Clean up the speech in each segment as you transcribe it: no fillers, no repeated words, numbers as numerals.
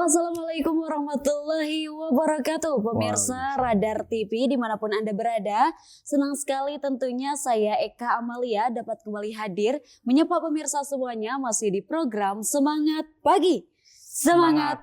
Halo, assalamualaikum warahmatullahi wabarakatuh. Pemirsa Radar TV dimanapun Anda berada, senang sekali tentunya saya Eka Amalia dapat kembali hadir menyapa pemirsa semuanya masih di program Semangat Pagi. Semangat.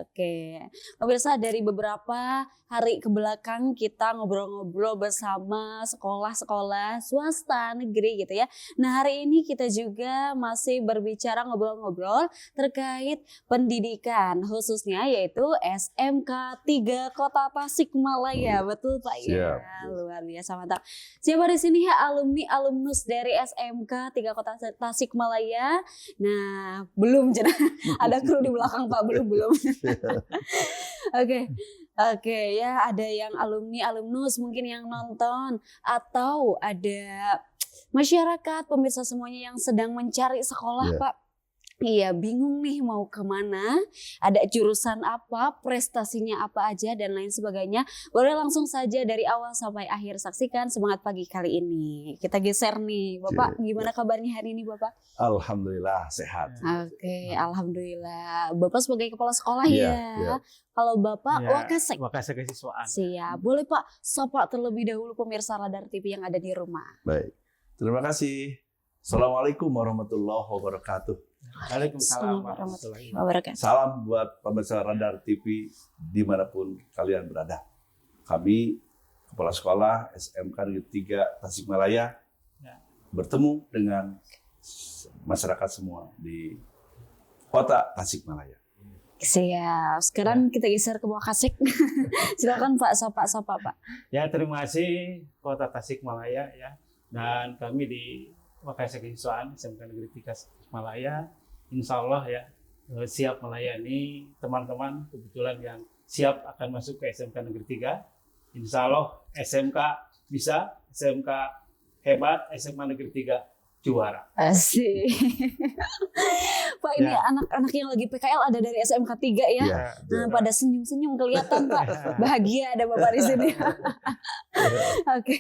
Oke, pemirsa, dari beberapa hari kebelakang kita ngobrol-ngobrol bersama sekolah-sekolah swasta negeri gitu ya. Nah, hari ini kita juga masih berbicara ngobrol-ngobrol terkait pendidikan khususnya yaitu SMK 3 Kota Tasikmalaya. Betul Pak ya? Luar biasa mantap. Siapa di sini ya alumnus dari SMK 3 Kota Tasikmalaya? Nah, belum ada kru di belakang Pak, belum. Oke ya, ada yang alumnus mungkin yang nonton, atau ada masyarakat pemirsa semuanya yang sedang mencari sekolah Pak. Iya, bingung nih mau kemana, ada jurusan apa, prestasinya apa aja, dan lain sebagainya. Boleh langsung saja dari awal sampai akhir saksikan Semangat Pagi kali ini. Kita geser nih, Bapak, gimana kabarnya hari ini Bapak? Alhamdulillah sehat. Oke, alhamdulillah. Bapak sebagai kepala sekolah ya. Kalau Bapak Wakasek Kesiswaan. Siap. Boleh Pak, sapa terlebih dahulu pemirsa Radar TV yang ada di rumah. Baik, terima kasih. Assalamualaikum warahmatullahi wabarakatuh. Waalaikumsalam warahmatullahi wabarakatuh. Salam buat pemirsa Radar TV dimanapun kalian berada. Kami Kepala Sekolah SMK Negeri 3 Tasikmalaya bertemu dengan masyarakat semua di Kota Tasikmalaya. Siap. Sekarang kita geser ke Wakasek. Silakan Pak, sapa Pak. Ya, terima kasih Kota Tasikmalaya ya. Dan kami di Wakasek Kesiswaan SMK Negeri 3 Tasikmalaya, insya Allah ya siap melayani teman-teman kebetulan yang siap akan masuk ke SMK Negeri 3. Insya Allah SMK bisa, SMK hebat, SMK Negeri 3 juara. Asik. Pak, ini anak-anak yang lagi PKL ada dari SMK 3 ya. Nah, pada senyum-senyum kelihatan Pak. Bahagia ada Bapak di sini. Oke.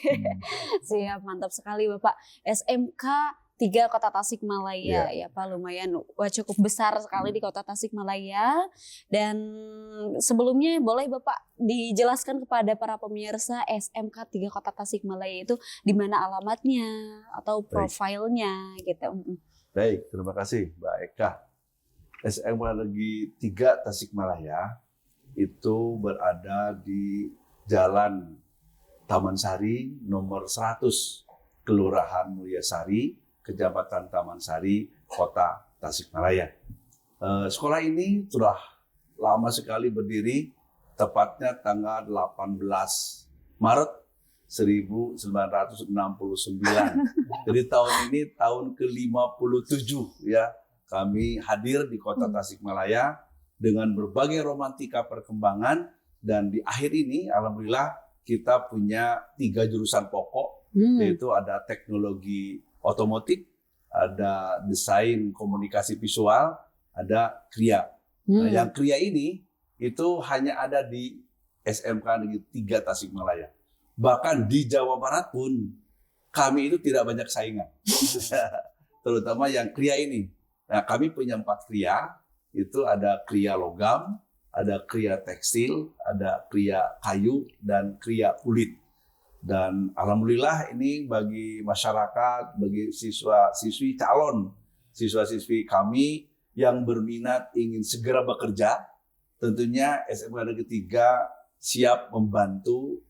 Siap, mantap sekali Bapak. SMK 3 Kota Tasikmalaya ya Pak, lumayan cukup besar sekali di Kota Tasikmalaya. Dan sebelumnya boleh Bapak dijelaskan kepada para pemirsa SMK 3 Kota Tasikmalaya itu di mana alamatnya atau profilnya gitu. Baik, terima kasih Mbak Eka. SMK Negeri 3 Tasikmalaya itu berada di Jalan Taman Sari nomor 100, Kelurahan Mulyasari, Kecamatan Taman Sari, Kota Tasikmalaya. Sekolah ini sudah lama sekali berdiri, tepatnya tanggal 18 Maret 1969. Jadi tahun ini tahun ke-57 ya, kami hadir di Kota Tasikmalaya dengan berbagai romantika perkembangan, dan di akhir ini alhamdulillah kita punya 3 jurusan pokok, yaitu ada teknologi otomotif, ada desain komunikasi visual, ada kriya. Nah, yang kriya ini itu hanya ada di SMK Negeri 3 Tasikmalaya. Bahkan di Jawa Barat pun kami itu tidak banyak saingan. Terutama yang kriya ini. Nah, kami punya 4 kriya, itu ada kriya logam, ada kriya tekstil, ada kriya kayu, dan kriya kulit. Dan alhamdulillah ini bagi masyarakat, bagi siswa-siswi calon, siswa-siswi kami yang berminat ingin segera bekerja, tentunya SMK Negeri 3 siap membantu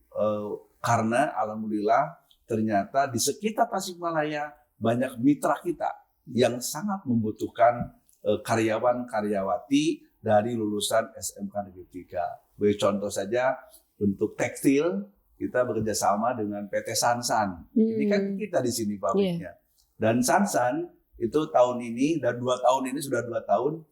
karena alhamdulillah ternyata di sekitar Tasikmalaya banyak mitra kita yang sangat membutuhkan karyawan-karyawati dari lulusan SMK Negeri 3. Bagi contoh saja untuk tekstil, kita bekerja sama dengan PT Sansan. Ini kan kita di sini pabriknya. Dan Sansan itu tahun ini dan 2 tahun ini sudah 2 tahun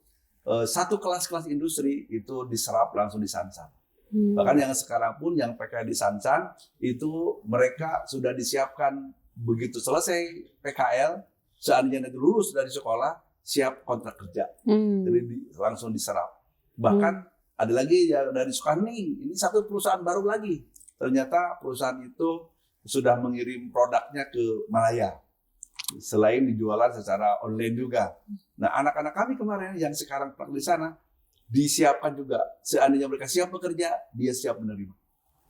satu kelas-kelas industri itu diserap langsung di Sansan. Bahkan yang sekarang pun yang PKL di Sansan itu mereka sudah disiapkan begitu selesai PKL, seandainya nanti lulus dari sekolah siap kontrak kerja. Jadi langsung diserap. Bahkan ada lagi yang dari Sukani, ini satu perusahaan baru lagi. Ternyata perusahaan itu sudah mengirim produknya ke Malaya. selain dijualan secara online juga. Nah, anak-anak kami kemarin yang sekarang praktek di sana disiapkan juga. Seandainya mereka siap bekerja, dia siap menerima.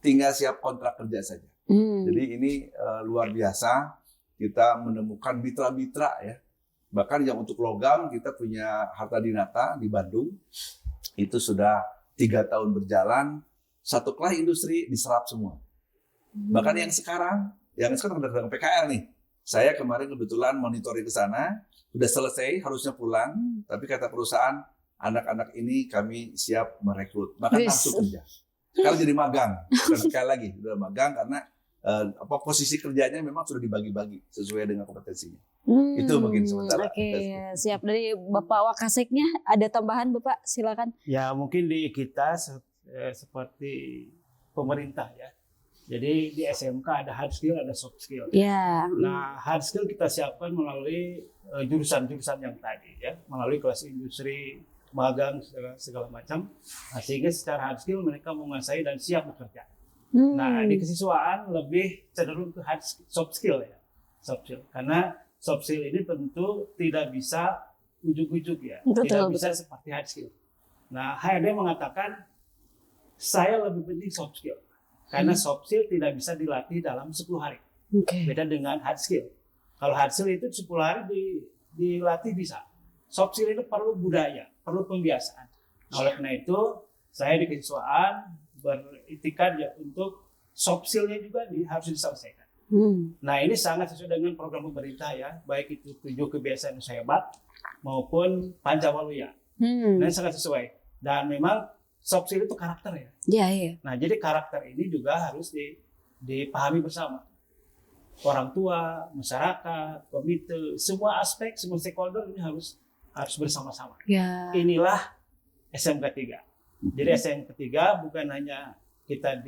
Tinggal siap kontrak kerja saja. Jadi ini luar biasa. Kita menemukan mitra-mitra ya. Bahkan yang untuk logam kita punya Harta Dinata di Bandung. Itu sudah 3 tahun berjalan. Satu kelas industri diserap semua. Bahkan yang sekarang udah PKL nih. Saya kemarin kebetulan monitoring ke sana, sudah selesai, harusnya pulang, tapi kata perusahaan, anak-anak ini kami siap merekrut, bahkan langsung kerja. Sekarang jadi magang, bukan sekali lagi, sudah magang karena posisi kerjanya memang sudah dibagi-bagi sesuai dengan kompetensinya. Itu mungkin sementara. Oke, siap. Dari Bapak Wakaseknya ada tambahan, Bapak? Silakan. Ya, mungkin di kita seperti pemerintah ya. Jadi di SMK ada hard skill, ada soft skill. Ya. Nah, hard skill kita siapkan melalui jurusan-jurusan yang tadi ya, melalui kelas industri, magang segala macam. Nah, sehingga secara hard skill mereka menguasai dan siap bekerja. Nah, di kesiswaan lebih cenderung ke soft skill ya, soft skill. Karena soft skill ini tentu tidak bisa ujuk-ujuk ya, tidak bisa seperti hard skill. Nah, HRD mengatakan saya lebih penting soft skill. Karena soft skill tidak bisa dilatih dalam 10 hari. Beda dengan hard skill. Kalau hard skill itu 10 hari dilatih bisa. Soft skill itu perlu budaya, perlu pembiasaan. Nah, oleh karena itu, saya di kesiswaan beritikad ya untuk soft skill-nya juga harus diselesaikan. Nah, ini sangat sesuai dengan program pemerintah ya, baik itu 7 kebiasaan sehat maupun Pancawalaya. Nah, sangat sesuai. Dan memang soft skill itu karakter ya. Iya. Nah, jadi karakter ini juga harus dipahami bersama. Orang tua, masyarakat, komite, semua aspek, semua stakeholder ini harus bersama-sama. Ya. Inilah SMK 3. Jadi SMK 3 bukan hanya kita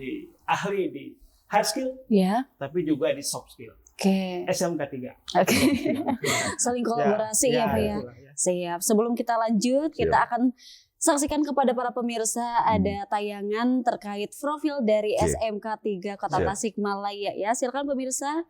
ahli di hard skill, ya, tapi juga di soft skill. SMK 3. Saling kolaborasi ya, Pak ya. Siap. Sebelum kita lanjut, kita akan saksikan kepada para pemirsa ada tayangan terkait profil dari SMK 3 Kota Tasikmalaya ya. Silakan pemirsa.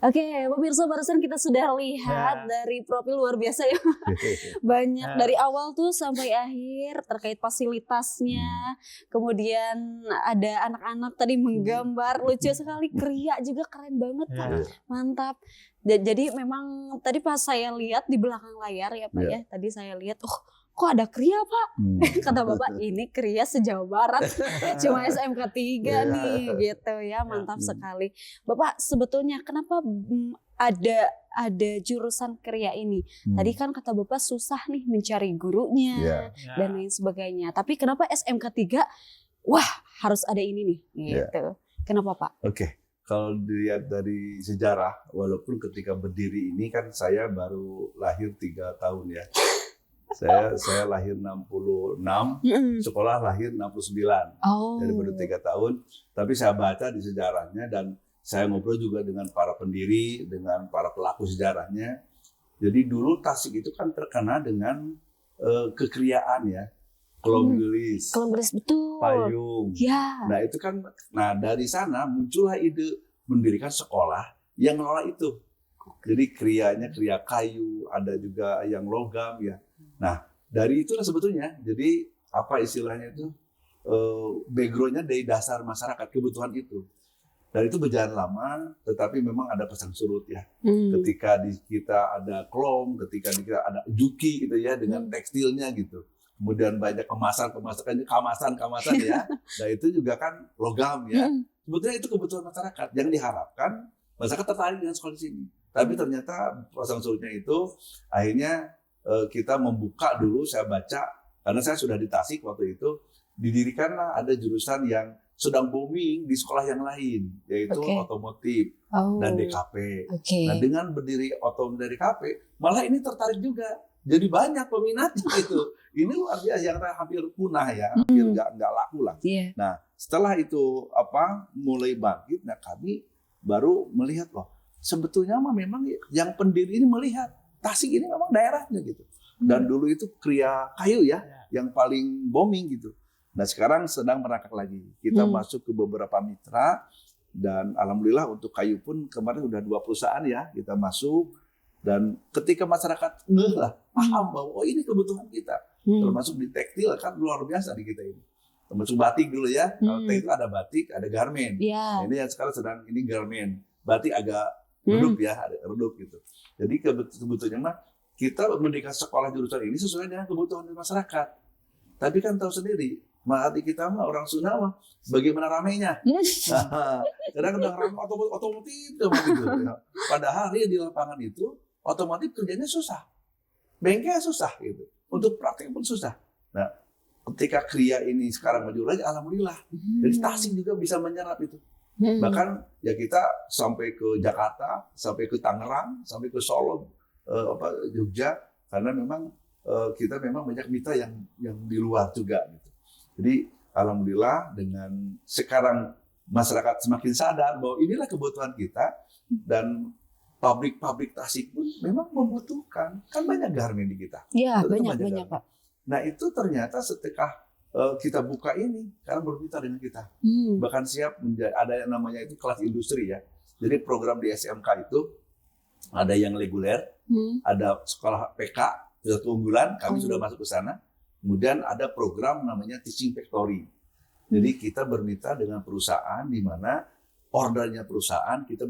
Oke, pemirsa barusan kita sudah lihat dari profil luar biasa ya. Banyak dari awal tuh sampai akhir terkait fasilitasnya. Kemudian ada anak-anak tadi menggambar, lucu sekali, Kria juga keren banget Pak. Mantap. Jadi memang tadi pas saya lihat di belakang layar ya Pak ya, tadi saya lihat kok ada Kria Pak? Kata Bapak ini Kria se-Jawa Barat, cuma SMK 3 nih gitu ya, mantap sekali. Bapak sebetulnya kenapa ada jurusan Kria ini? Tadi kan kata Bapak susah nih mencari gurunya dan lain sebagainya. Tapi kenapa SMK 3? Wah harus ada ini nih gitu. Kenapa Pak? Oke. Kalau dilihat dari sejarah, walaupun ketika berdiri ini kan saya baru lahir 3 tahun ya. Saya lahir 66, sekolah lahir 69. Jadi baru 3 tahun. Tapi saya baca di sejarahnya dan saya ngobrol juga dengan para pendiri, dengan para pelaku sejarahnya. Jadi dulu Tasik itu kan terkenal dengan kekriaan ya. Kolom gelis, betul. payung. Nah itu kan, dari sana muncullah ide mendirikan sekolah yang ngelola itu. Jadi krianya kria kayu, ada juga yang logam ya. Nah, dari itulah sebetulnya, jadi apa istilahnya itu, background-nya dari dasar masyarakat, kebutuhan itu. Dan itu berjalan lama, tetapi memang ada pasang surut ya. Ketika di kita ada klom, ketika di kita ada juki gitu ya, dengan tekstilnya gitu. Kemudian banyak kemasan ya. Nah itu juga kan logam ya. Sebetulnya itu kebutuhan masyarakat yang diharapkan masyarakat tertarik dengan sekolah di sini. Tapi ternyata pasang surutnya itu akhirnya kita membuka dulu, saya baca, karena saya sudah di Tasik waktu itu, didirikanlah ada jurusan yang sedang booming di sekolah yang lain, yaitu otomotif dan DKP. Nah dengan berdiri otomotif dan DKP, malah ini tertarik juga. Jadi banyak peminatnya itu. Ini luar biasa, yang hampir punah ya, hampir nggak laku lah. Nah setelah itu mulai bangkit, nah kami baru melihat loh, sebetulnya memang yang pendiri ini melihat Tasik ini memang daerahnya gitu. Dan dulu itu kria kayu ya, yang paling booming gitu. Nah sekarang sedang merangkak lagi. Kita masuk ke beberapa mitra dan alhamdulillah untuk kayu pun kemarin udah 2 perusahaan ya kita masuk. Dan ketika masyarakat paham bahwa ini kebutuhan kita, termasuk di tekstil kan luar biasa di kita ini. Termasuk batik dulu ya. Kalau tekstil ada batik, ada garmen. Nah, ini yang sekarang sedang ini garmen. Batik agak redup ya, ada redup gitu. Jadi sebetulnya kita mendirikan sekolah jurusan ini sesuai dengan kebutuhan masyarakat. Tapi kan tahu sendiri, hati kita orang Sunda bagaimana ramainya. Kadang-kadang ramai otomotif gitu. Padahal di lapangan itu otomotif kerjanya susah, bengkel susah gitu. Untuk praktek pun susah. Nah, ketika kria ini sekarang maju lagi, alhamdulillah. Jadi Tasik juga bisa menyerap itu. Bahkan ya kita sampai ke Jakarta, sampai ke Tangerang, sampai ke Solo, Jogja, karena memang kita memang banyak mitra yang di luar juga gitu. Jadi alhamdulillah dengan sekarang masyarakat semakin sadar bahwa inilah kebutuhan kita dan pabrik-pabrik Tasik pun memang membutuhkan, kan banyak garmen di kita. Iya banyak Pak. Nah itu ternyata setelah kita buka ini, karena bermitra dengan kita. Bahkan siap ada yang namanya itu kelas industri ya. Jadi program di SMK itu ada yang reguler, ada sekolah PK, sudah keunggulan, kami sudah masuk ke sana. Kemudian ada program namanya Teaching Factory. Jadi kita bermitra dengan perusahaan di mana ordernya perusahaan kita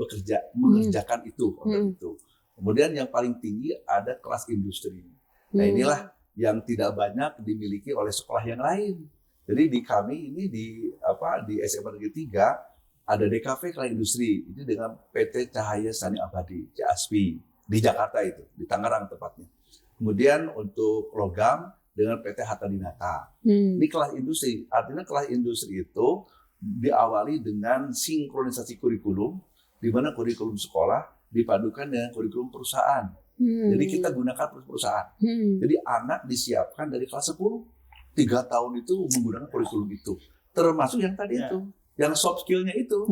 mengerjakan itu, order itu. Kemudian yang paling tinggi ada kelas industri. Nah inilah yang tidak banyak dimiliki oleh sekolah yang lain. Jadi di kami ini di SMA Negeri 3 ada DKV kelas industri itu dengan PT Cahaya Sani Abadi CASPI di Jakarta itu, di Tangerang tepatnya. Kemudian untuk logam dengan PT Hatta Dinata. Ini kelas industri. Artinya kelas industri itu diawali dengan sinkronisasi kurikulum, di mana kurikulum sekolah dipadukan dengan kurikulum perusahaan. Jadi kita gunakan perusahaan. Jadi anak disiapkan dari kelas 10, 3 tahun itu menggunakan kurikulum itu. Termasuk yang tadi itu, yang soft skill-nya itu.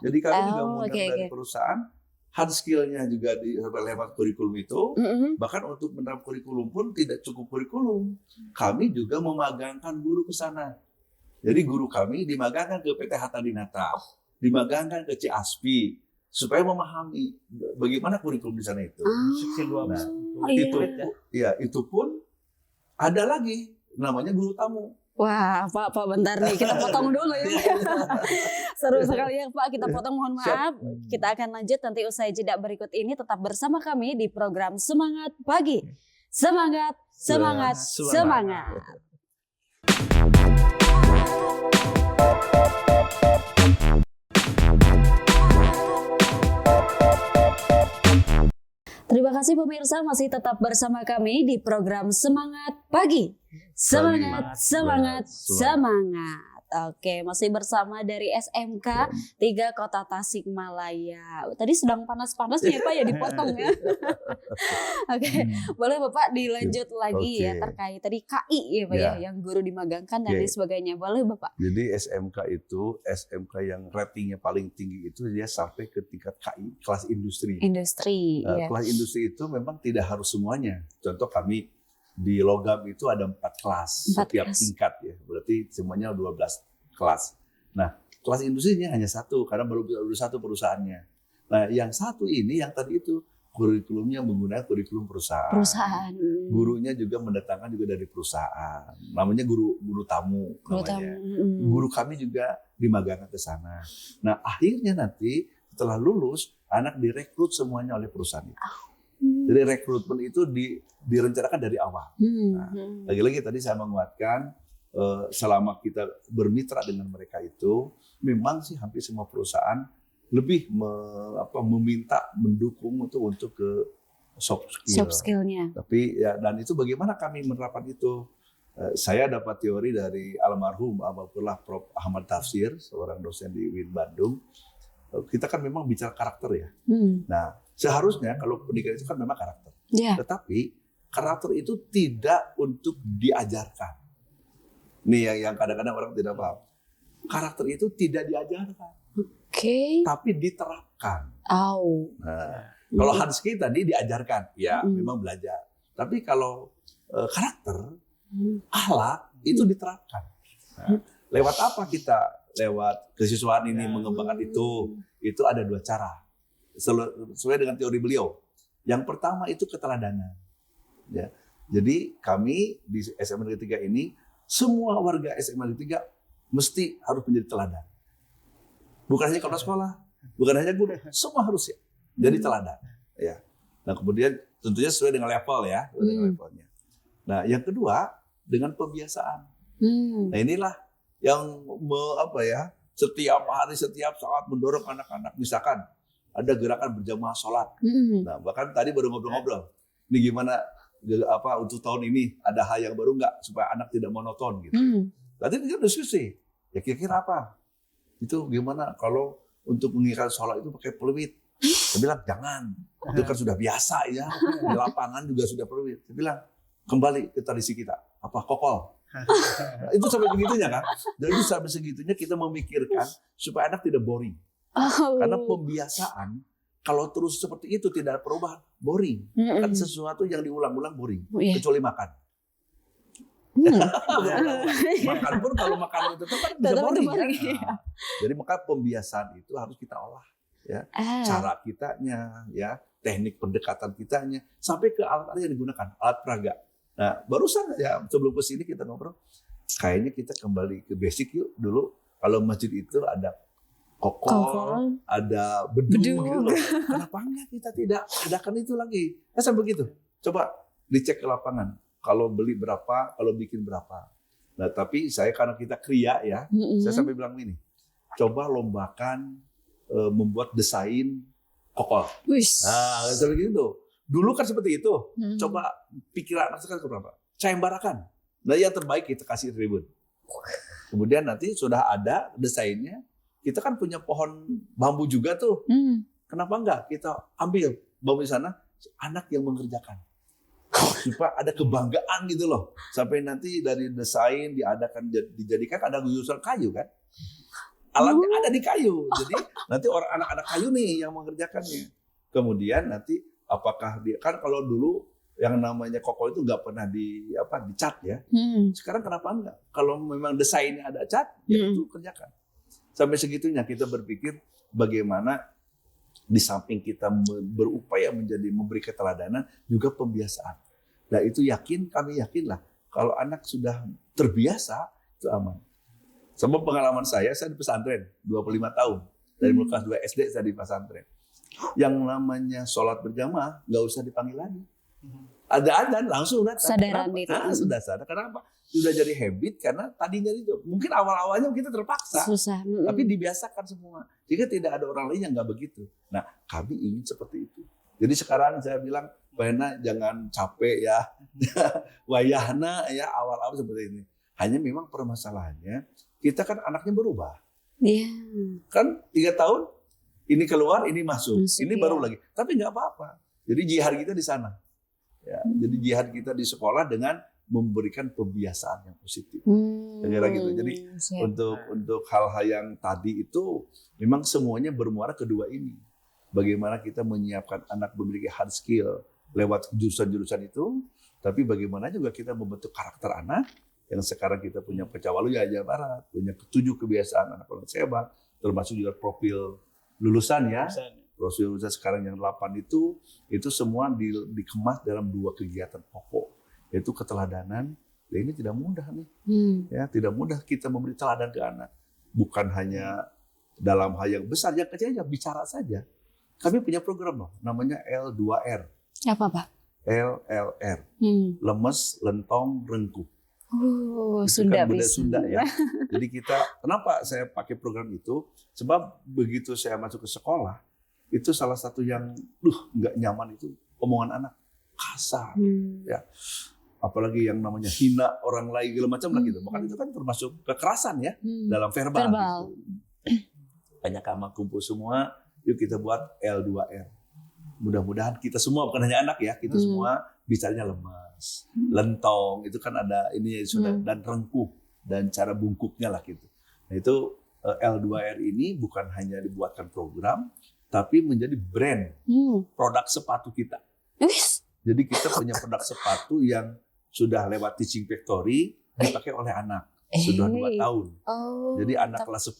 Jadi kami juga menggunakan dari perusahaan, hard skill-nya juga lewat kurikulum itu. Bahkan untuk menerapkan kurikulum pun tidak cukup kurikulum. Kami juga memagangkan guru ke sana. Jadi guru kami dimagangkan ke PT Hatta Dinata, dimagangkan ke CASPI. supaya memahami bagaimana kurikulum di sana itu. Seksi 12. Nah, itu pun ada lagi namanya guru tamu. Wah, Pak bentar nih, kita potong dulu ya. Seru sekali ya Pak, kita potong, mohon maaf. Kita akan lanjut nanti usai jeda berikut ini. Tetap bersama kami di program Semangat Pagi. Semangat, semangat, semangat. Terima kasih pemirsa, masih tetap bersama kami di program Semangat Pagi. Semangat, semangat, semangat. Oke, masih bersama dari SMK 3 Kota Tasikmalaya. Tadi sedang panas-panasnya ya Pak ya, dipotong ya. Oke, boleh Bapak dilanjut lagi ya terkait tadi KI ya Pak ya, yang guru dimagangkan dan lain sebagainya. Boleh Bapak? Jadi SMK itu, SMK yang ratingnya paling tinggi itu dia sampai ke tingkat KI, kelas industri. Industri, kelas industri itu memang tidak harus semuanya. Contoh kami di logam itu ada 4 kelas, setiap tingkat ya. Berarti semuanya 12 kelas. Nah, kelas industrinya hanya 1 karena baru 1 perusahaannya. Nah, yang 1 ini yang tadi itu kurikulumnya menggunakan kurikulum perusahaan. Gurunya juga mendatangkan juga dari perusahaan. Namanya guru tamu namanya. Guru kami juga dimagangkan ke sana. Nah, akhirnya nanti setelah lulus anak direkrut semuanya oleh perusahaan itu. Jadi rekrutmen itu direncanakan dari awal. Nah, lagi-lagi tadi saya menguatkan selama kita bermitra dengan mereka itu, memang sih hampir semua perusahaan lebih meminta, mendukung untuk ke soft skill-nya. Tapi ya, dan itu bagaimana kami menerapkan itu? Saya dapat teori dari almarhum Prof. Ahmad Tafsir, seorang dosen di UIN Bandung. Kita kan memang bicara karakter ya. Nah, seharusnya kalau pendidikan itu kan memang karakter. Tetapi karakter itu tidak untuk diajarkan. Nih yang kadang-kadang orang tidak paham. Karakter itu tidak diajarkan. Tapi diterapkan. Nah, kalau Hansky tadi diajarkan, ya memang belajar. Tapi kalau karakter, akhlak itu diterapkan. Nah, lewat apa kita? Lewat kesiswaan ini mengembangkan itu ada 2 cara. Sesuai dengan teori beliau. Yang pertama itu keteladanan. Ya. Jadi kami di SMA Negeri 3 ini, semua warga SMA Negeri 3 mesti harus menjadi teladan. Bukan hanya kepala sekolah, bukan hanya guru, semua harus ya jadi teladan. Ya. Nah kemudian tentunya sesuai dengan level ya, dengan levelnya. Nah yang kedua dengan pembiasaan. Nah inilah yang setiap hari, setiap saat mendorong anak-anak. Misalkan ada gerakan berjamaah sholat. Nah bahkan tadi baru ngobrol-ngobrol. Ini gimana untuk tahun ini ada hal yang baru nggak supaya anak tidak monoton gitu. Tadi kita diskusi. Ya kira-kira apa? Itu gimana kalau untuk mengingatkan sholat itu pakai peluit? Saya bilang jangan. Itu kan sudah biasa ya. Di lapangan juga sudah peluit. Saya bilang kembali ke tradisi kita. Apa kokol? Nah, itu sampai begitunya kan. Jadi sampai segitunya kita memikirkan supaya anak tidak boring. Karena pembiasaan kalau terus seperti itu tidak ada perubahan, boring. Kan sesuatu yang diulang-ulang boring, kecuali makan. Makan pun kalau makan itu kan bisa boring. Nah, jadi maka pembiasaan itu harus kita olah. Ya. Cara kitanya, ya, teknik pendekatan kitanya, sampai ke alat-alat yang digunakan, alat peraga. Nah, barusan ya sebelum ke sini kita ngobrol, kayaknya kita kembali ke basic yuk dulu. Kalau masjid itu ada kokol, ada beduk gitu loh. Kenapa enggak kita tidak adakan itu lagi? Sampai begitu. Coba dicek ke lapangan. Kalau beli berapa, kalau bikin berapa. Nah, tapi saya karena kita kria ya, saya sampai bilang ini. Coba lombakan membuat desain kokol. Nah, sampai gitu. Dulu kan seperti itu. Coba pikiran anak sekarang berapa? Sayembarakan. Nah, yang terbaik kita kasih tribun. Kemudian nanti sudah ada desainnya. Kita kan punya pohon bambu juga tuh. Kenapa enggak kita ambil bambu di sana, anak yang mengerjakan. Supaya ada kebanggaan gitu loh. Sampai nanti dari desain dijadikan ada guyosan kayu kan. Alatnya ada di kayu. Jadi nanti anak-anak kayu nih yang mengerjakannya. Kemudian nanti apakah dia kan kalau dulu yang namanya kokol itu nggak pernah dicat ya. Sekarang kenapa enggak? Kalau memang desainnya ada cat, ya itu kerjakan. Sampai segitunya kita berpikir bagaimana Di samping kita berupaya memberi keteladanan, juga pembiasaan. Nah itu kami yakinlah kalau anak sudah terbiasa itu aman. Sebab pengalaman saya di pesantren 25 tahun. Dari mulai kelas 2 SD saya di pesantren. Yang namanya sholat berjamaah nggak usah dipanggil lagi. Ada adzan langsung datang. Sadaran itu. Sudah sadar. Kenapa? Sudah jadi habit karena tadinya itu mungkin awal-awalnya kita terpaksa. Susah. Tapi dibiasakan semua. Jika tidak ada orang lain yang nggak begitu. Nah, kami ingin seperti itu. Jadi sekarang saya bilang, Pena jangan capek ya. Wayahna ya awal-awal seperti ini. Hanya memang permasalahannya, kita kan anaknya berubah. Iya. Kan 3 tahun, ini keluar, ini masuk. Ini iya. baru lagi. Tapi nggak apa-apa. Jadi jihad kita di sana. Ya, jadi jihad kita di sekolah dengan memberikan pembiasaan yang positif. Kira-kira gitu. Jadi untuk hal-hal yang tadi itu memang semuanya bermuara kedua ini. Bagaimana kita menyiapkan anak memiliki hard skill lewat jurusan-jurusan itu, tapi bagaimana juga kita membentuk karakter anak yang sekarang kita punya Pecawaluya Jawa Barat, punya 7 kebiasaan anak orang hebat, termasuk juga profil lulusan ya. Profil lulusan sekarang yang 8 itu semua dikemas dalam 2 kegiatan pokok. Yaitu keteladanan. Ya ini tidak mudah nih. Ya, tidak mudah kita memberi teladan ke anak. Bukan hanya dalam hal yang besar, yang kecil aja bicara saja. Kami punya program loh, namanya L2R. Apa, Pak? LLR. Lemes, lentong, rengkuh. Sunda kan Sunda ya. Jadi kenapa saya pakai program itu? Sebab begitu saya masuk ke sekolah, itu salah satu yang nggak nyaman itu omongan anak kasar. Ya. Apalagi yang namanya hina orang lain segala macam lah gitu. Bahkan itu kan termasuk kekerasan ya dalam verbal. Gitu. Banyak kamar kumpul semua, yuk kita buat L2R. Mudah-mudahan kita semua, bukan hanya anak ya, kita semua bicaranya lemas, lentong, itu kan ada ini sudah, dan rengkuh dan cara bungkuknya lah gitu. Nah itu L2R ini bukan hanya dibuatkan program, tapi menjadi brand produk sepatu kita. Jadi kita punya produk sepatu yang sudah lewat teaching factory dipakai oleh anak sudah 2 tahun. Jadi anak kelas 10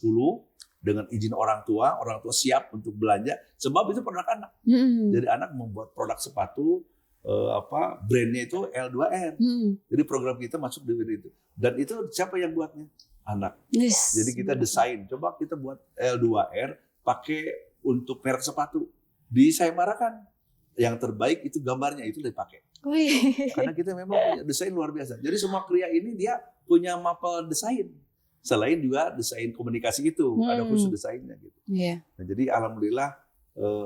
dengan izin orang tua siap untuk belanja sebab itu produk anak. Jadi anak membuat produk sepatu brandnya itu L2R. Jadi program kita masuk di itu. Dan itu siapa yang buatnya? Anak. Jadi kita desain, coba kita buat L2R pakai untuk merek sepatu. Disayembarakan. Yang terbaik itu gambarnya itu dipakai. Karena kita memang punya desain luar biasa. Jadi semua kriya ini dia punya mapel desain. Selain juga desain komunikasi itu, ada khusus desainnya gitu. Nah, jadi alhamdulillah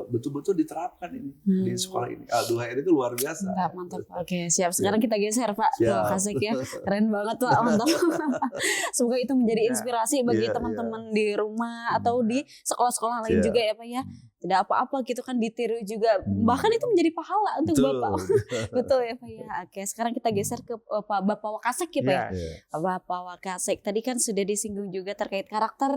betul-betul diterapkan ini di sekolah ini. L2R itu luar biasa. Mantap. Oke, siap. Sekarang kita geser, Pak. Tuh, Kasik ya. Keren banget, Pak. Mantap. Semoga itu menjadi inspirasi bagi teman-teman di rumah atau di sekolah-sekolah lain juga ya, Pak ya. Tidak apa-apa gitu kan ditiru juga. Bahkan itu menjadi pahala untuk Bapak. Betul ya, Pak ya. Oke, sekarang kita geser ke Bapak Wakasek ya, Pak ya. Bapak Wakasek tadi kan sudah disinggung juga terkait karakter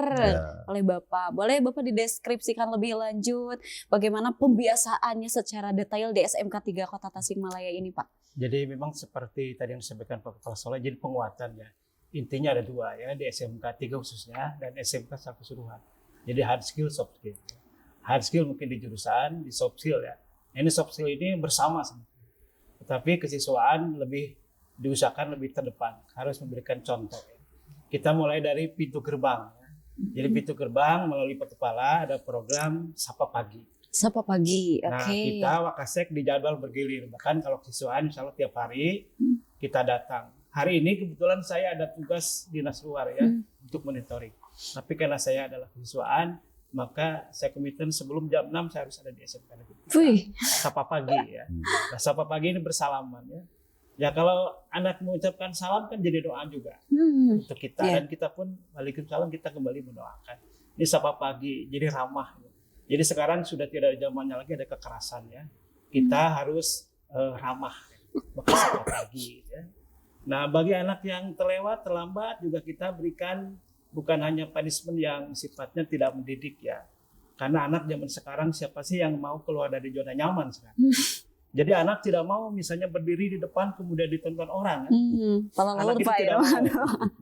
oleh Bapak. Boleh Bapak dideskripsikan lebih lanjut bagaimana pembiasaannya secara detail di SMK 3 Kota Tasikmalaya ini, Pak? Jadi memang seperti tadi yang disampaikan Pak Kepala Sekolah, jadi penguatan ya. Intinya ada 2 ya, di SMK 3 khususnya dan SMK secara keseluruhan. Jadi hard skill, soft skill. Hard skill mungkin di jurusan, di soft skill ya. Ini soft skill ini bersama. Tetapi kesiswaan lebih diusahakan lebih terdepan. Harus memberikan contoh. Ya. Kita mulai dari pintu gerbang. Ya. Jadi pintu gerbang melalui Pak Kepala ada program Sapa Pagi. Sapa Pagi, oke. Nah kita Wakasek di jadwal bergilir. Bahkan kalau kesiswaan insya Allah tiap hari kita datang. Hari ini kebetulan saya ada tugas dinas luar ya untuk monitoring. Tapi karena saya adalah kesiswaan, maka saya komitmen sebelum jam 6 saya harus ada di SMK Negeri. Sapa Pagi ya. Nah, Sapa Pagi ini bersalaman ya. Ya kalau anak mengucapkan salam kan jadi doa juga untuk kita dan kita pun waalaikumsalam kita kembali mendoakan. Ini Sapa Pagi jadi ramah. Jadi sekarang sudah tidak ada zamannya lagi ada kekerasan ya. Kita harus ramah. Maka Sapa Pagi ya. Nah, bagi anak yang terlambat juga kita berikan bukan hanya punishment yang sifatnya tidak mendidik ya. Karena anak zaman sekarang siapa sih yang mau keluar dari zona nyaman sekarang. Jadi anak tidak mau misalnya berdiri di depan kemudian ditonton orang. Anak itu tidak mau.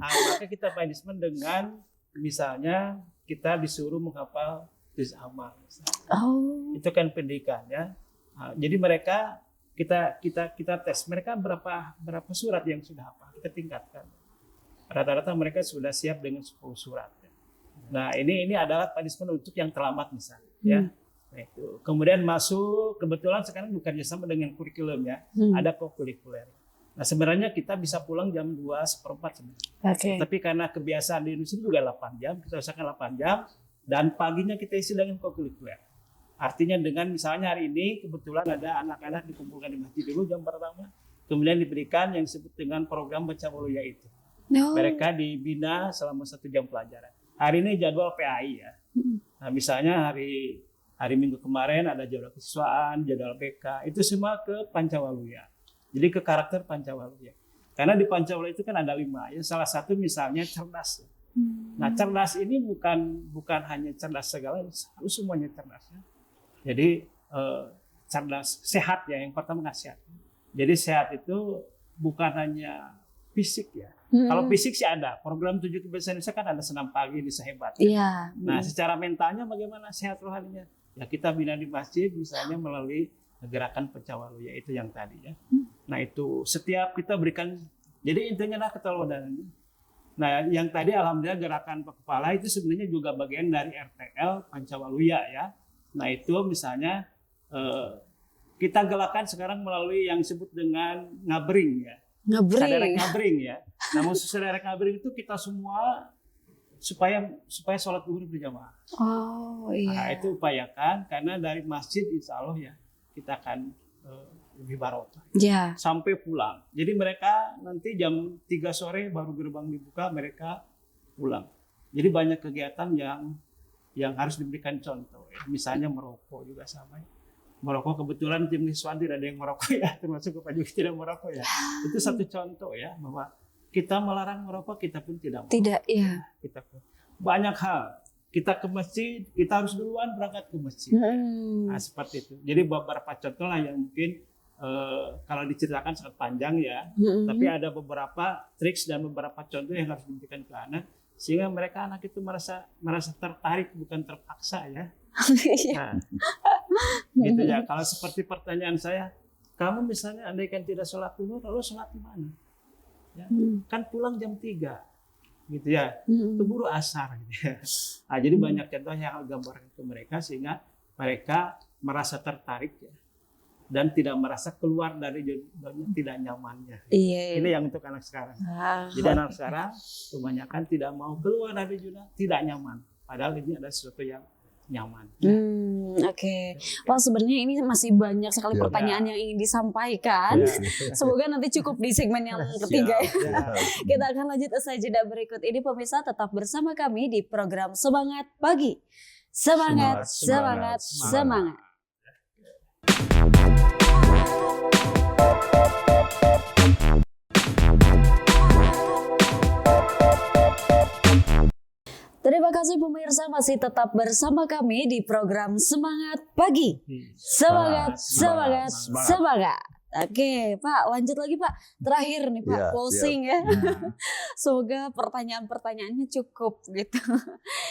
Nah, maka kita punishment dengan misalnya kita disuruh menghafal juz amal. Oh. Itu kan pendidikan ya. Jadi mereka kita tes mereka berapa surat yang sudah hafal, kita tingkatkan. Rata-rata mereka sudah siap dengan 10 surat. Nah, ini adalah punishment untuk yang terlambat misalnya ya. Nah, itu. Kemudian masuk, kebetulan sekarang bekerja sama dengan kurikulum ya. Ada kokurikuler. Nah, sebenarnya kita bisa pulang jam 2:15 sebenarnya. Okay. Tapi karena kebiasaan di industri juga 8 jam, kita usahakan 8 jam dan paginya kita isi dengan kokurikuler. Artinya dengan misalnya hari ini kebetulan ada anak-anak dikumpulkan di masjid dulu jam pertama, kemudian diberikan yang disebut dengan program baca waluya itu. No. Mereka dibina selama 1 jam pelajaran. Hari ini jadwal PAI ya. Nah, misalnya hari Minggu kemarin ada jadwal kesiswaan, jadwal BK, itu semua ke Pancawaluya. Jadi ke karakter Pancawaluya. Karena di Pancawaluya itu kan ada 5 ya. Salah satu misalnya cerdas. Nah, cerdas ini bukan hanya cerdas segala, harus semuanya cerdas ya. Jadi cerdas, sehat ya, yang pertama nggak sehat. Jadi sehat itu bukan hanya fisik ya. Kalau fisik sih ada, program 7 kebiasaan Indonesia kan ada senam pagi, bisa hebat. Iya. Nah, secara mentalnya bagaimana sehat rohaninya? Ya kita bina di masjid misalnya melalui gerakan Pancawaluya itu yang tadi ya. Nah, itu setiap kita berikan, jadi intinya adalah keteladanan. Nah, yang tadi alhamdulillah gerakan Pak Kepala itu sebenarnya juga bagian dari RTL Pancawaluya ya. Nah, itu misalnya kita galakan sekarang melalui yang disebut dengan ngabring ya. Saderek ngabring ya. Nah, maksud saderek ngabring itu kita semua supaya sholat zuhur berjamaah. Oh iya. Nah, itu upayakan karena dari masjid insya Allah ya kita akan lebih barokah. Ya. Sampai pulang. Jadi mereka nanti jam 3 sore baru gerbang dibuka, mereka pulang. Jadi banyak kegiatan yang harus diberikan contoh. Ya. Misalnya merokok juga sama. Ya. Merokok kebetulan tim Niswan tidak ada yang merokok ya, termasuk Bapak juga tidak merokok ya. Itu satu contoh ya bahwa kita melarang merokok, kita pun tidak merokok. Tidak, ya. Kita banyak hal. Kita ke masjid, kita harus duluan berangkat ke masjid. Nah, seperti itu. Jadi beberapa contoh lah yang mungkin kalau diceritakan sangat panjang ya. Tapi ada beberapa triks dan beberapa contoh yang harus diberikan ke anak sehingga mereka anak itu merasa tertarik bukan terpaksa ya. Nah, gitu ya. Kalau seperti pertanyaan saya, kamu misalnya andaikan tidak sholat zuhur, lalu sholat di mana? Ya, kan pulang jam 3 gitu ya, keburu asar gitu ya. Nah, jadi banyak contoh yang gambarkan ke mereka sehingga mereka merasa tertarik ya, dan tidak merasa keluar dari zona tidak nyamannya. Iya. Ini yang untuk anak sekarang. Jadi anak sekarang kebanyakan tidak mau keluar dari zona tidak nyaman, padahal ini adalah sesuatu yang nyaman. Oke. Pak, sebenarnya ini masih banyak sekali pertanyaan yang ingin disampaikan. Semoga nanti cukup di segmen yang ketiga. Kita akan lanjut usai jeda berikut ini. Pemirsa tetap bersama kami di program Semangat Pagi. Semangat, semangat, semangat. Terima kasih pemirsa masih tetap bersama kami di program Semangat Pagi. Semangat, semangat, semangat. Oke, Pak, lanjut lagi Pak. Terakhir nih Pak, closing ya. Semoga pertanyaan-pertanyaannya cukup gitu.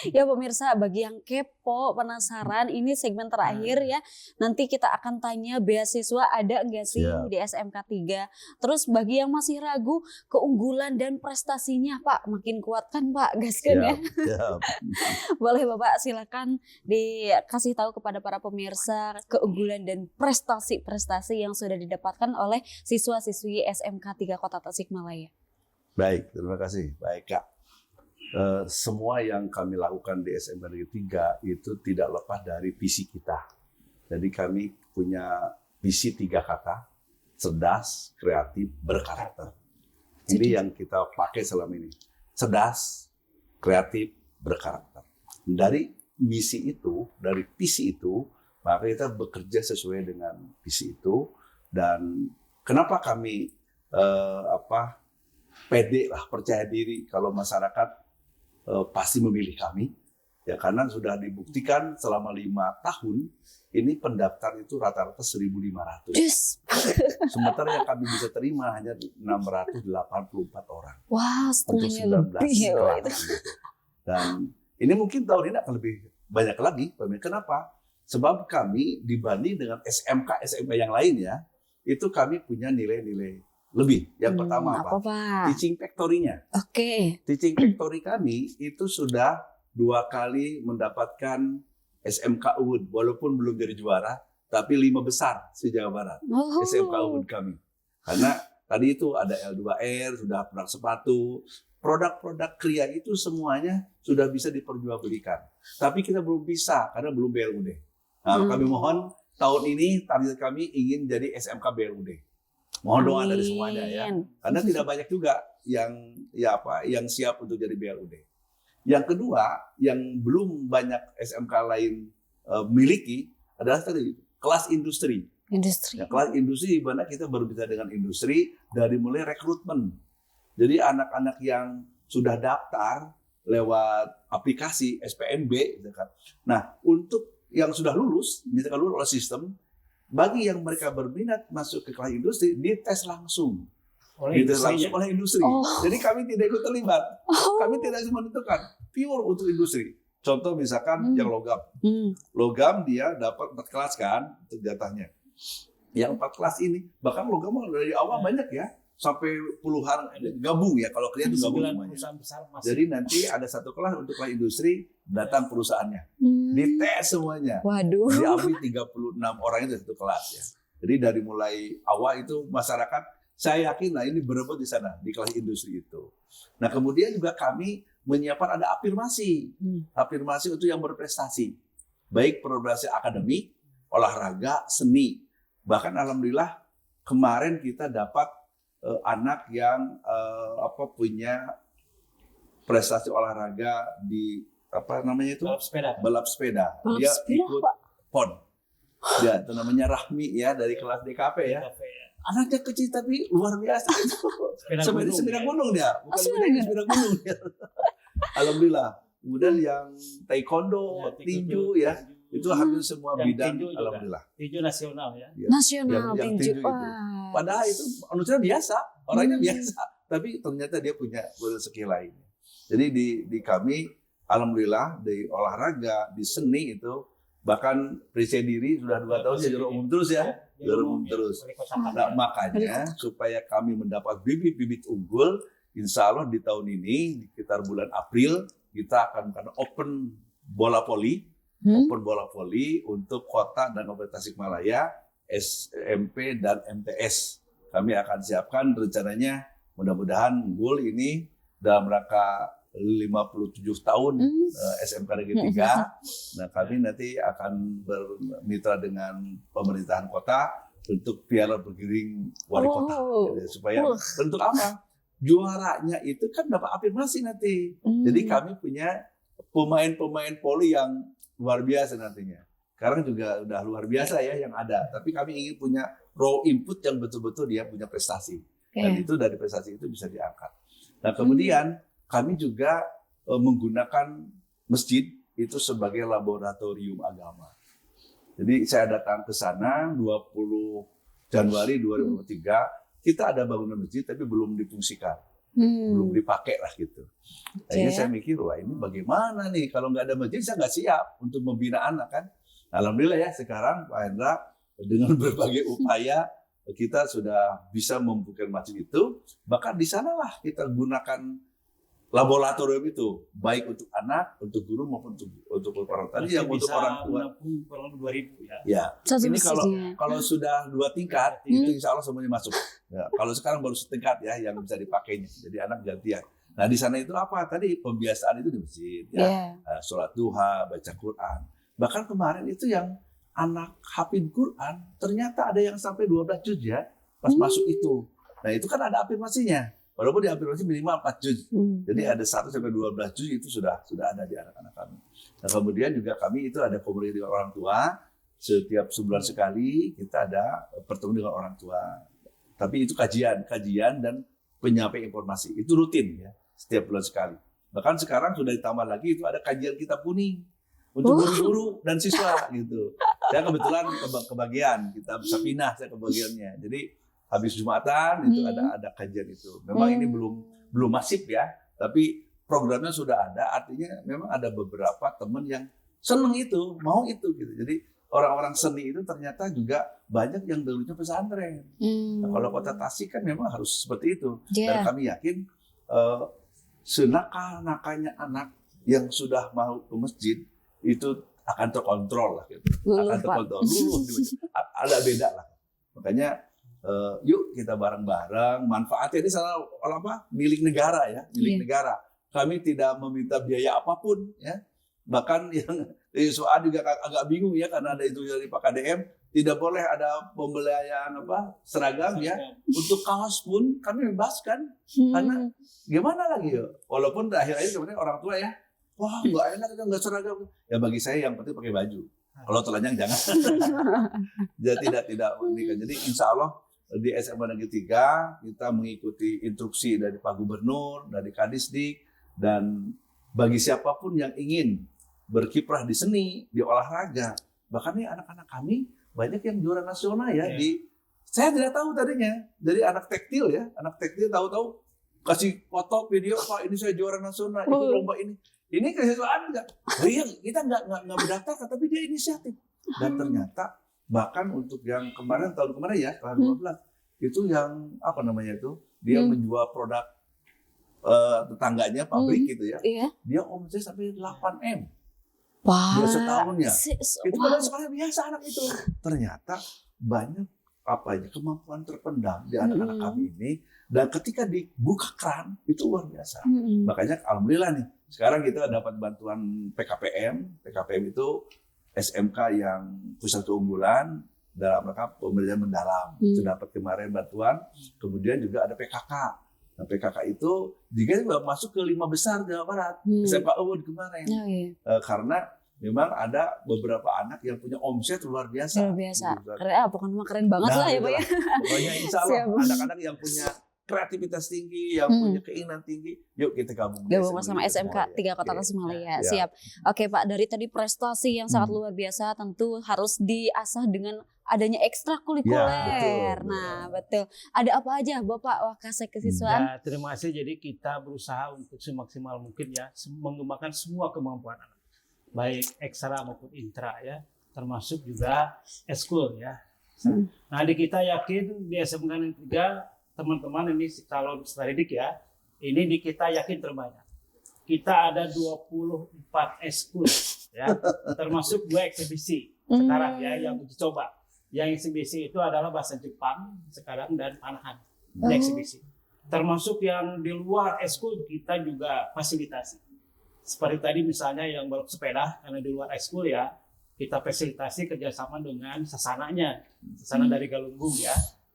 Ya pemirsa, bagi yang kepo, penasaran, ini segmen terakhir ya. Nanti kita akan tanya beasiswa ada enggak sih di SMK 3. Terus bagi yang masih ragu, keunggulan dan prestasinya Pak, makin kuat kan Pak, gaskan ya. Boleh Bapak silakan dikasih tahu kepada para pemirsa keunggulan dan prestasi-prestasi yang sudah didapat oleh siswa-siswi SMK 3 Kota Tasikmalaya. Baik, terima kasih. Baik Kak. Semua yang kami lakukan di SMK Negeri 3 itu tidak lepas dari visi kita. Jadi kami punya visi 3 kata, cerdas, kreatif, berkarakter. Ini yang kita pakai selama ini. Cerdas, kreatif, berkarakter. Dari misi itu, dari visi itu, maka kita bekerja sesuai dengan visi itu. Dan kenapa kami pede lah, percaya diri kalau masyarakat pasti memilih kami, ya karena sudah dibuktikan selama 5 tahun ini pendaftar itu rata-rata 1.500. Sementara yang kami bisa terima hanya 684 orang. Wah, setengahnya lebih. Kelas, gitu. Dan ini mungkin tahun ini akan lebih banyak lagi. Kenapa? Sebab kami dibanding dengan SMK yang lain ya, itu kami punya nilai-nilai lebih. Yang pertama apa? Pak? Teaching factory-nya. Oke. Teaching factory kami itu sudah 2 kali mendapatkan SMK UUD, walaupun belum jadi juara, tapi 5 besar di Jawa Barat. SMK UUD kami. Karena tadi itu ada L2R, sudah produk sepatu, produk-produk kria itu semuanya sudah bisa diperjualbelikan. Tapi kita belum bisa karena belum BLUD. Nah, kami mohon tahun ini target kami ingin jadi SMK BLUD. Mohon doa dari semuanya ya. Karena tidak banyak juga yang siap untuk jadi BLUD. Yang kedua, yang belum banyak SMK lain miliki adalah tadi kelas industri. Ya, kelas industri di mana kita berbicara dengan industri dari mulai rekrutmen. Jadi anak-anak yang sudah daftar lewat aplikasi SPMB, nah untuk yang sudah lulus, misalkan lulus oleh sistem, bagi yang mereka berminat masuk ke kelas industri, dites langsung. Dites langsung oleh industri. Jadi kami tidak ikut terlibat. Kami tidak menentukan. Pure untuk industri. Contoh misalkan yang logam. Logam dia dapat 4 kelas kan untuk jatahnya. Yang 4 kelas ini, bahkan logam dari awal banyak ya. Sampai puluhan gabung ya, kalau kalian itu gabung semuanya. Jadi nanti ada 1 kelas untuk kelas industri, datang perusahaannya, dites semuanya. Waduh. Diambil 36 orang itu 1 kelas ya. Jadi dari mulai awal itu masyarakat, saya yakin lah ini berebut di sana di kelas industri itu. Nah kemudian juga kami menyiapkan ada afirmasi, afirmasi untuk yang berprestasi, baik prestasi akademik, olahraga, seni. Bahkan alhamdulillah kemarin kita dapat anak yang punya prestasi olahraga di balap sepeda. Dia ikut PON. Ya, itu namanya Rahmi ya dari kelas DKP ya. Anaknya kecil tapi luar biasa itu. Sepeda gunung dia, bukan sepeda gunung dia. Alhamdulillah. Kemudian yang taekwondo, tinju ya. Itu hampir semua bidang, alhamdulillah. Tinju nasional ya. Nasional yang tinju. itu. Padahal itu manusia biasa, orangnya biasa, tapi ternyata dia punya rezeki lainnya. Jadi di kami, alhamdulillah di olahraga, di seni itu, bahkan percaya diri sudah 2 tahun ya juara umum terus ya, juara umum terus. Nah, makanya supaya kami mendapat bibit-bibit unggul, insya Allah di tahun ini, di sekitar bulan April, kita akan open bola voli. Open bola voli untuk kota dan kabupaten Tasikmalaya, SMP dan MTS. Kami akan siapkan rencananya mudah-mudahan unggul ini dalam rangka 57 tahun SMK Negeri 3. Nah kami nanti akan bermitra dengan pemerintahan kota untuk piala bergiring wali kota. Supaya bentuk apa? Juaranya itu kan dapat afirmasi nanti. Jadi kami punya pemain-pemain voli yang luar biasa nantinya. Sekarang juga udah luar biasa ya yang ada. Tapi kami ingin punya raw input yang betul-betul dia punya prestasi. Dan itu dari prestasi itu bisa diangkat. Nah kemudian kami juga menggunakan masjid itu sebagai laboratorium agama. Jadi saya datang ke sana 20 Januari 2023. Kita ada bangunan masjid tapi belum difungsikan. Belum dipakai lah gitu. Akhirnya saya mikir, wah ini bagaimana nih kalau nggak ada masjid saya nggak siap untuk membina anak kan. Alhamdulillah ya sekarang Pak Hendra dengan berbagai upaya kita sudah bisa membuka masjid itu. Bahkan di sanalah kita gunakan laboratorium itu baik untuk anak, untuk guru maupun untuk orang tadi yang untuk orang tua. 2.000 ya. Ya. Ini kalau sudah 2 tingkat itu insya Allah semuanya masuk. Ya, kalau sekarang baru setingkat ya yang bisa dipakainya. Jadi anak gantian. Nah di sana itu apa? Tadi pembiasaan itu di masjid ya. Sholat duha, baca Quran. Bahkan kemarin itu yang anak hafid Quran ternyata ada yang sampai 12 juz ya pas masuk itu. Nah itu kan ada afirmasinya. Walaupun di afirmasi minimal 4 juz. Jadi ada 1 sampai 12 juz itu sudah ada di anak-anak kami. Nah kemudian juga kami itu ada komunikasi dengan orang tua. Setiap sebulan sekali kita ada pertemuan dengan orang tua. Tapi itu kajian dan penyampaian informasi. Itu rutin ya, setiap bulan sekali. Bahkan sekarang sudah ditambah lagi itu ada kajian kitab kuning untuk guru-guru dan siswa gitu. Saya kebetulan kebagian, kita bisa pindah saya kebagiannya. Jadi habis Jumatan itu ada kajian itu. Memang ini belum masif ya, tapi programnya sudah ada. Artinya memang ada beberapa teman yang seneng itu, mau itu gitu. Jadi orang-orang seni itu ternyata juga banyak yang dulunya pesantren. Nah, kalau Kota Tasik kan memang harus seperti itu. Dan kami yakin senakal-nakalnya anak yang sudah mau ke masjid itu akan terkontrol lah gitu. Akan terkontrol. Ada beda lah. Makanya yuk kita bareng-bareng manfaatnya ini salah apa? Milik negara ya, milik negara. Kami tidak meminta biaya apapun ya. Bahkan yang Soal juga agak bingung ya karena ada itu dari Pak KDM, tidak boleh ada pembelian seragam ya. Untuk kaos pun kami bebaskan karena gimana lagi ya. Walaupun akhir-akhir sebenarnya orang tua ya, wah nggak enak itu nggak seragam. Ya bagi saya yang penting pakai baju. Kalau telanjang jangan. Jadi tidak menikah. Jadi insya Allah di SMA Negeri 3 kita mengikuti instruksi dari Pak Gubernur, dari Kadisdik, dan bagi siapapun yang ingin berkiprah di seni, di olahraga, bahkan nih anak-anak kami banyak yang juara nasional ya. Saya tidak tahu tadinya dari anak tekstil ya, anak tekstil tahu-tahu kasih foto video, Pak ini saya juara nasional, itu lomba ini kesiswaan enggak? Oh iya, kita nggak berdaftar, tapi dia inisiatif. Dan ternyata bahkan untuk yang tahun kemarin ya, tahun 12 itu yang dia menjual produk tetangganya pabrik gitu ya, dia omset sampai 8M. Dia setahunnya. Itu padahal sekolah biasa anak itu. Ternyata banyak kemampuan terpendam di anak-anak kami ini. Dan ketika dibuka keran itu luar biasa. Makanya alhamdulillah nih. Sekarang kita dapat bantuan PKPM. PKPM itu SMK yang pusat keunggulan dalam rangka pembelajaran mendalam. Sudah dapat kemarin bantuan. Kemudian juga ada PKK. Nah, PKK itu juga masuk ke 5 besar Jawa Barat, SMK Award kemarin. Karena memang ada beberapa anak yang punya omset luar biasa. Luar biasa. Keren banget lah ya Pak ya. Pokoknya insya Allah anak-anak yang punya kreativitas tinggi, yang punya keinginan tinggi, yuk kita gabung sama SMK 3 Kota Tasikmalaya. Siap. Oke Pak, dari tadi prestasi yang sangat luar biasa tentu harus diasah dengan adanya ekstrakurikuler. Betul. Ada apa aja Bapak Wakasek Kesiswaan? Terima kasih. Jadi kita berusaha untuk semaksimal mungkin ya mengembangkan semua kemampuan anak, baik ekstra maupun intra ya, termasuk juga eskul ya. Nah, kita yakin di SMK Negeri 3 teman-teman ini calon peserta didik ya, ini kita yakin terbanyak. Kita ada 24 eskul ya, termasuk 2 eksibisi sekarang ya yang uji coba. Yang eksibisi itu adalah bahasa Jepang sekarang dan panahan di eksibisi. Termasuk yang di luar eskul kita juga fasilitasi. Seperti tadi misalnya yang balap sepeda, karena di luar ekskul ya, kita fasilitasi kerjasama dengan sasana dari Galunggung ya.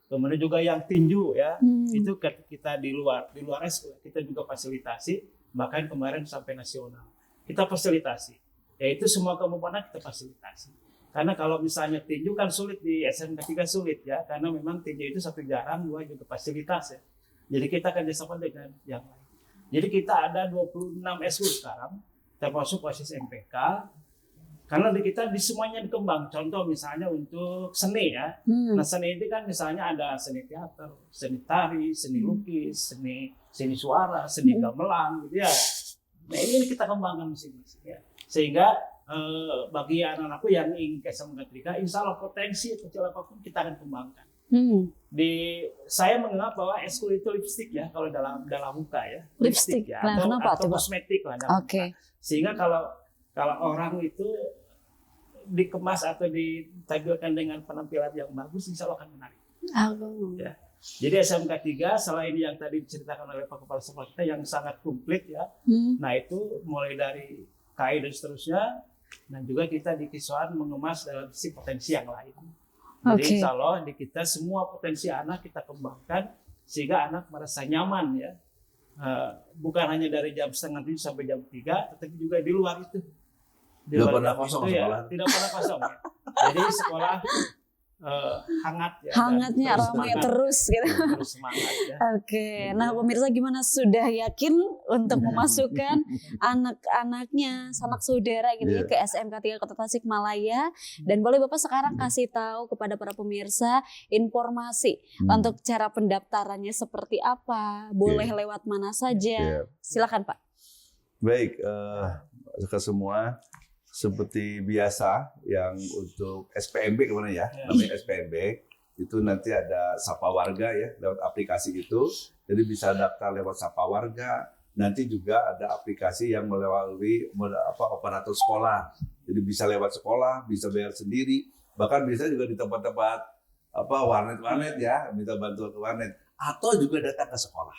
Kemudian juga yang tinju ya, itu kita di luar ekskul, kita juga fasilitasi, bahkan kemarin sampai nasional. Kita fasilitasi, yaitu semua kemampuan kita fasilitasi. Karena kalau misalnya tinju kan sulit di SMK 3 sulit ya, karena memang tinju itu satu jarang, 2 juga fasilitas ya. Jadi kita kerjasama dengan yang lain. Jadi kita ada 26 eskul sekarang, termasuk OSIS MPK. Karena kita di semuanya dikembang. Contoh misalnya untuk seni ya. Nah seni itu kan misalnya ada seni teater, seni tari, seni lukis, seni suara, seni gamelan gitu ya. Nah ini kita kembangkan masing-masing ya. Sehingga bagi anak-anakku yang ingin ke SMK 3, insya Allah potensi kecil apapun kita akan kembangkan. Saya menganggap bahwa eskul itu lipstik ya kalau dalam muka ya. Lipstik ya. Atau kosmetik lah dalam muka. Sehingga kalau orang itu dikemas atau ditampilkan dengan penampilan yang bagus, insya Allah akan menarik. Ya. Jadi SMK 3 selain yang tadi diceritakan oleh Pak Kepala Sekolah kita yang sangat komplit ya. Nah itu mulai dari KI dan seterusnya, dan juga kita di Kiswaan mengemas dalam sisi potensi yang lain. Jadi insya Allah di kita semua potensi anak kita kembangkan sehingga anak merasa nyaman ya. Bukan hanya dari jam 2:30 sampai jam 3, tetapi juga di luar itu. Tidak pernah kosong sekolah. Tidak pernah kosong. Ya. Jadi sekolah hangat ya. Hangatnya ramai terus gitu. Terus semangat ya. Nah pemirsa gimana, sudah yakin untuk memasukkan anak-anaknya, sanak saudara gitu ya ke SMK 3 Kota Tasikmalaya? Dan boleh Bapak sekarang kasih tahu kepada para pemirsa informasi untuk cara pendaftarannya seperti apa, boleh lewat mana saja. Silakan Pak. Baik, ke semua. seperti biasa yang untuk SPMB kemana ya, namanya SPMB itu nanti ada Sapa Warga ya lewat aplikasi itu, jadi bisa daftar lewat Sapa Warga. Nanti juga ada aplikasi yang melalui operator sekolah, jadi bisa lewat sekolah, bisa bayar sendiri, bahkan bisa juga di tempat-tempat warnet ya, minta bantuan ke warnet, atau juga datang ke sekolah.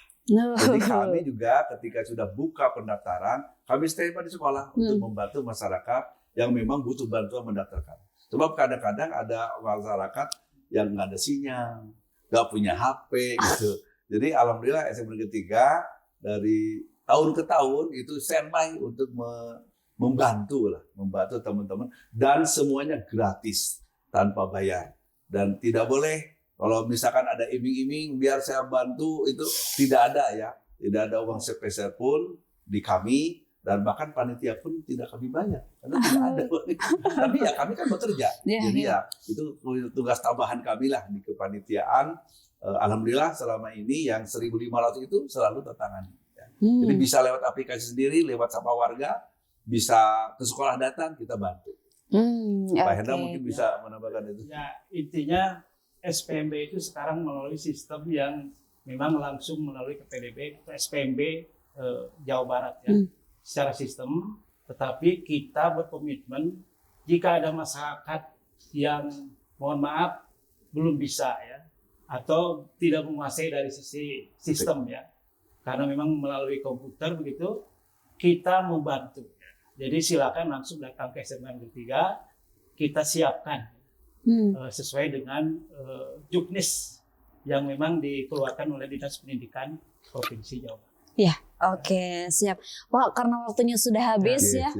Jadi kami juga ketika sudah buka pendaftaran, kami standby di sekolah untuk membantu masyarakat yang memang butuh bantuan mendaftarkan. Sebab kadang-kadang ada masyarakat yang nggak ada sinyal, nggak punya HP gitu. Jadi alhamdulillah SMK Negeri 3 dari tahun ke tahun itu standby untuk membantu teman-teman, dan semuanya gratis tanpa bayar, dan tidak boleh kalau misalkan ada iming-iming biar saya bantu, itu tidak ada ya, tidak ada uang sepeser pun di kami, dan bahkan panitia pun tidak kami bayar karena tidak ada. Tapi ya kami kan bekerja, jadi ya itu tugas tambahan kami lah di kepanitiaan. Alhamdulillah selama ini yang 1.500 itu selalu tertangani. Jadi bisa lewat aplikasi sendiri, lewat Sapa Warga, bisa ke sekolah datang, kita bantu. Pak Hendra mungkin bisa menambahkan itu. Ya, intinya SPMB itu sekarang melalui sistem yang memang langsung melalui KPDB, SPMB Jawa Barat ya, secara sistem. Tetapi kita berkomitmen jika ada masyarakat yang mohon maaf belum bisa ya, atau tidak menguasai dari sisi sistem ya, karena memang melalui komputer begitu, kita membantu. Jadi silakan langsung datang ke SMK Negeri 3, kita siapkan sesuai dengan juknis yang memang dikeluarkan oleh Dinas Pendidikan Provinsi Jawa Barat. Ya, oke, siap. Pak, karena waktunya sudah habis ya.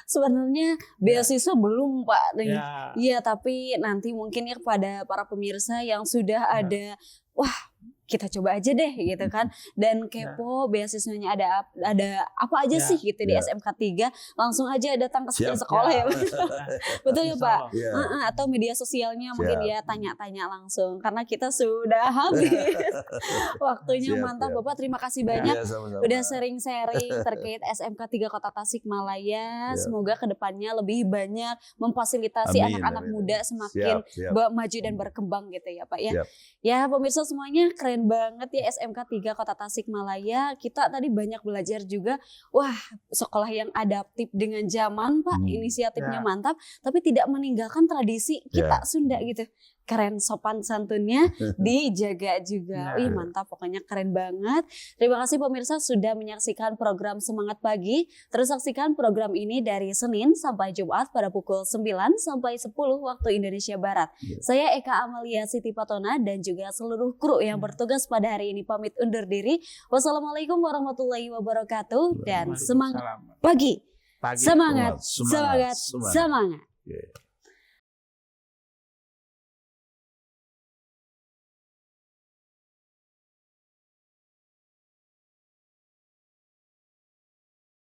Sebenarnya beasiswa belum, Pak. Iya, tapi nanti mungkin ya kepada para pemirsa yang sudah ada, wah, kita coba aja deh gitu kan, dan kepo beasiswanya ada apa aja sih gitu di SMK 3, langsung aja datang ke sekolah ya. Betul ya Pak. Atau media sosialnya mungkin ya tanya-tanya langsung, karena kita sudah habis waktunya. Mantap Bapak, terima kasih banyak udah sharing-sharing terkait SMK 3 Kota Tasikmalaya. Semoga kedepannya lebih banyak memfasilitasi anak-anak muda semakin maju dan berkembang gitu ya Pak ya. Ya pemirsa semuanya, keren banget ya SMK 3 Kota Tasikmalaya. Kita tadi banyak belajar juga. Wah, sekolah yang adaptif dengan zaman Pak. Inisiatifnya mantap, tapi tidak meninggalkan tradisi kita Sunda gitu. Keren, sopan santunnya dijaga juga. Wih, mantap, pokoknya keren banget. Terima kasih pemirsa sudah menyaksikan program Semangat Pagi. Terus saksikan program ini dari Senin sampai Jumat pada pukul 9 sampai 10 waktu Indonesia Barat. Saya Eka Amalia Siti Patona dan juga seluruh kru yang bertugas pada hari ini pamit undur diri. Wassalamualaikum warahmatullahi wabarakatuh dan semangat pagi. Semangat.